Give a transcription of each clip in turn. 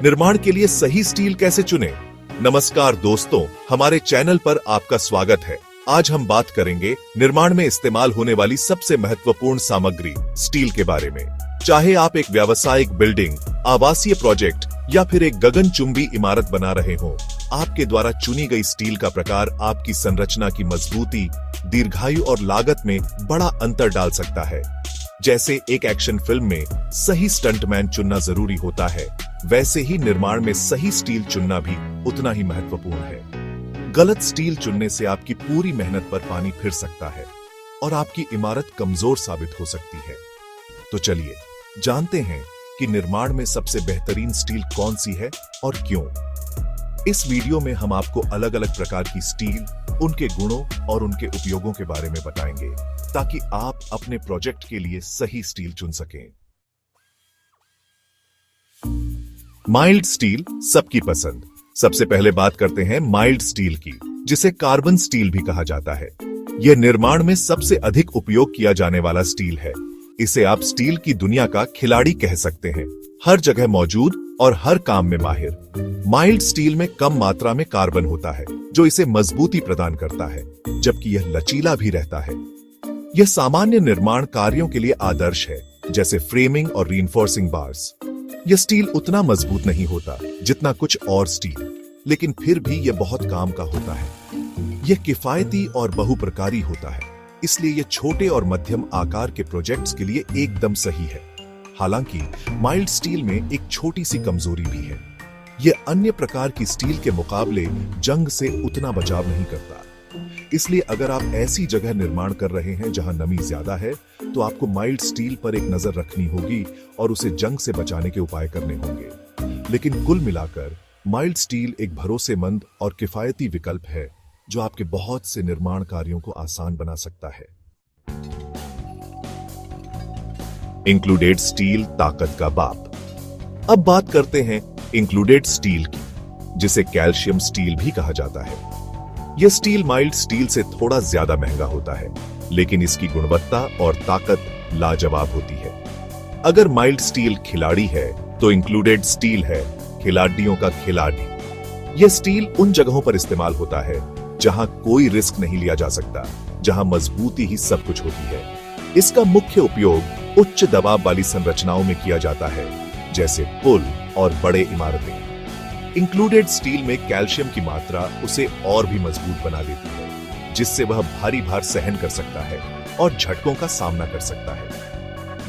निर्माण के लिए सही स्टील कैसे चुनें? नमस्कार दोस्तों, हमारे चैनल पर आपका स्वागत है। आज हम बात करेंगे निर्माण में इस्तेमाल होने वाली सबसे महत्वपूर्ण सामग्री स्टील के बारे में। चाहे आप एक व्यावसायिक बिल्डिंग, आवासीय प्रोजेक्ट या फिर एक गगनचुंबी इमारत बना रहे हो, आपके द्वारा चुनी गई स्टील का प्रकार आपकी संरचना की मजबूती, दीर्घायु और लागत में बड़ा अंतर डाल सकता है। जैसे एक एक्शन फिल्म में सही स्टंटमैन चुनना जरूरी होता है, वैसे ही निर्माण में सही स्टील चुनना भी उतना ही महत्वपूर्ण है। गलत स्टील चुनने से आपकी पूरी मेहनत पर पानी फिर सकता है और आपकी इमारत कमजोर साबित हो सकती है। तो चलिए जानते हैं कि निर्माण में सबसे बेहतरीन स्टील कौन सी है और क्यों। इस वीडियो में हम आपको अलग अलग प्रकार की स्टील, उनके गुणों और उनके उपयोगों के बारे में बताएंगे, ताकि आप अपने प्रोजेक्ट के लिए सही स्टील चुन सकें। माइल्ड स्टील सबकी पसंद। सबसे पहले बात करते हैं माइल्ड स्टील की, जिसे कार्बन स्टील भी कहा जाता है। यह निर्माण में सबसे अधिक उपयोग किया जाने वाला स्टील है। इसे आप स्टील की दुनिया का खिलाड़ी कह सकते हैं, हर जगह मौजूद और हर काम में माहिर। माइल्ड स्टील में कम मात्रा में कार्बन होता है, जो इसे मजबूती प्रदान करता है, जबकि यह लचीला भी रहता है। यह सामान्य निर्माण कार्यों के लिए आदर्श है, जैसे फ्रेमिंग और रीइंफोर्सिंग बार्स। यह स्टील उतना मजबूत नहीं होता जितना कुछ और स्टील, लेकिन फिर भी यह बहुत काम का होता है। यह किफायती और बहुप्रकारी होता है, इसलिए यह छोटे और मध्यम आकार के प्रोजेक्ट्स के लिए एकदम सही है। हालांकि माइल्ड स्टील में एक छोटी सी कमजोरी भी है। यह अन्य प्रकार की स्टील के मुकाबले जंग से उतना बचाव नहीं करता। इसलिए अगर आप ऐसी जगह निर्माण कर रहे हैं जहां नमी ज्यादा है, तो आपको माइल्ड स्टील पर एक नजर रखनी होगी और उसे जंग से बचाने के उपाय करने होंगे। लेकिन कुल मिलाकर माइल्ड स्टील एक भरोसेमंद और किफायती विकल्प है, जो आपके बहुत से निर्माण कार्यों को आसान बना सकता है। इंक्लूडेड स्टील ताकत का बाप। अब बात करते हैं इंक्लूडेड स्टील की, जिसे कैल्शियम स्टील भी कहा जाता है। यह स्टील माइल्ड स्टील से थोड़ा ज्यादा महंगा होता है, लेकिन इसकी गुणवत्ता और ताकत लाजवाब होती है। अगर माइल्ड स्टील खिलाड़ी है, तो इंक्लूडेड स्टील है खिलाड़ियों का खिलाड़ी। यह स्टील उन जगहों पर इस्तेमाल होता है जहां कोई रिस्क नहीं लिया जा सकता, जहां मजबूती ही सब कुछ होती है। इसका मुख्य उपयोग उच्च दबाव वाली संरचनाओं में किया जाता है, जैसे पुल और बड़े इमारतें। इंक्लूडेड स्टील में कैल्शियम की मात्रा उसे और भी मजबूत बना देती है, जिससे वह भारी भार सहन कर सकता है और झटकों का सामना कर सकता है।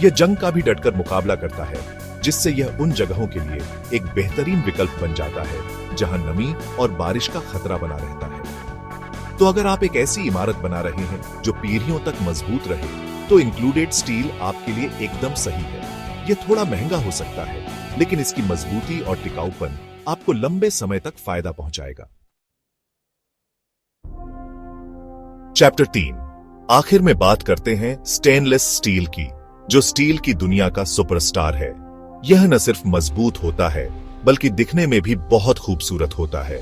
यह जंग का भी डटकर मुकाबला करता है, जिससे यह उन जगहों के लिए एक बेहतरीन विकल्प बन जाता है जहां नमी और बारिश का खतरा बना रहता है। तो अगर आप एक ऐसी इमारत बना रहे हैं जो पीढ़ियों तक मजबूत रहे, तो इंक्लूडेड स्टील आपके लिए एकदम सही है। यह थोड़ा महंगा हो सकता है, लेकिन इसकी मजबूती और टिकाऊपन आपको लंबे समय तक फायदा पहुंचाएगा। चैप्टर 3, आखिर में बात करते हैं स्टेनलेस स्टील की, जो स्टील की दुनिया का सुपरस्टार है। यह न सिर्फ मजबूत होता है, बल्कि दिखने में भी बहुत खूबसूरत होता है।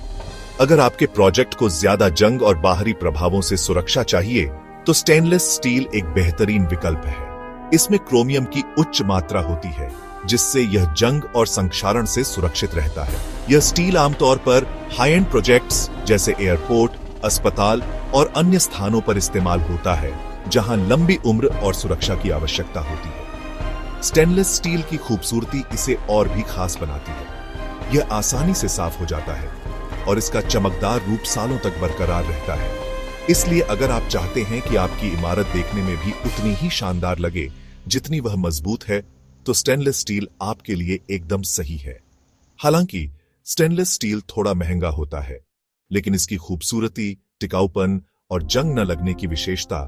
अगर आपके प्रोजेक्ट को ज्यादा जंग और बाहरी प्रभावों से सुरक्षा चाहिए, तो स्टेनलेस स्टील एक बेहतरीन विकल्प है। इसमें क्रोमियम की उच्च मात्रा होती है, जिससे यह जंग और संक्षारण से सुरक्षित रहता है। यह स्टील आमतौर पर हाई एंड प्रोजेक्ट्स जैसे एयरपोर्ट, अस्पताल और अन्य स्थानों पर इस्तेमाल होता है, जहां लंबी उम्र और सुरक्षा की आवश्यकता होती है। स्टेनलेस स्टील की खूबसूरती इसे और भी खास बनाती है। यह आसानी से साफ हो जाता है और इसका चमकदार रूप सालों तक बरकरार रहता है। इसलिए अगर आप चाहते हैं कि आपकी इमारत देखने में भी उतनी ही शानदार लगे जितनी वह मजबूत है, तो स्टेनलेस स्टील आपके लिए एकदम सही है। हालांकि स्टेनलेस स्टील थोड़ा महंगा होता है, लेकिन इसकी खूबसूरती, टिकाऊपन और जंग न लगने की विशेषता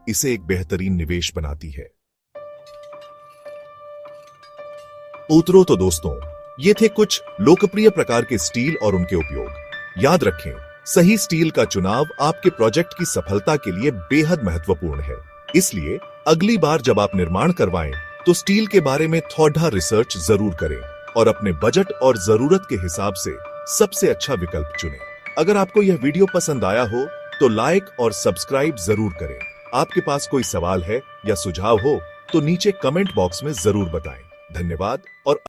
इसे एक बेहतरीन निवेश बनाती है। उतरो तो दोस्तों, ये थे कुछ लोकप्रिय प्रकार के स्टील और उनके उपयोग। याद रखें, सही स्टील का चुनाव आपके प्रोजेक्ट की सफलता के लिए बेहद महत्वपूर्ण है। इसलिए अगली बार जब आप निर्माण करवाएं, तो स्टील के बारे में थोड़ा रिसर्च जरूर करें और अपने बजट और जरूरत के हिसाब से सबसे अच्छा विकल्प चुनें। अगर आपको यह वीडियो पसंद आया हो, तो लाइक और सब्सक्राइब जरूर करें। आपके पास कोई सवाल है या सुझाव हो, तो नीचे कमेंट बॉक्स में जरूर बताएं। धन्यवाद और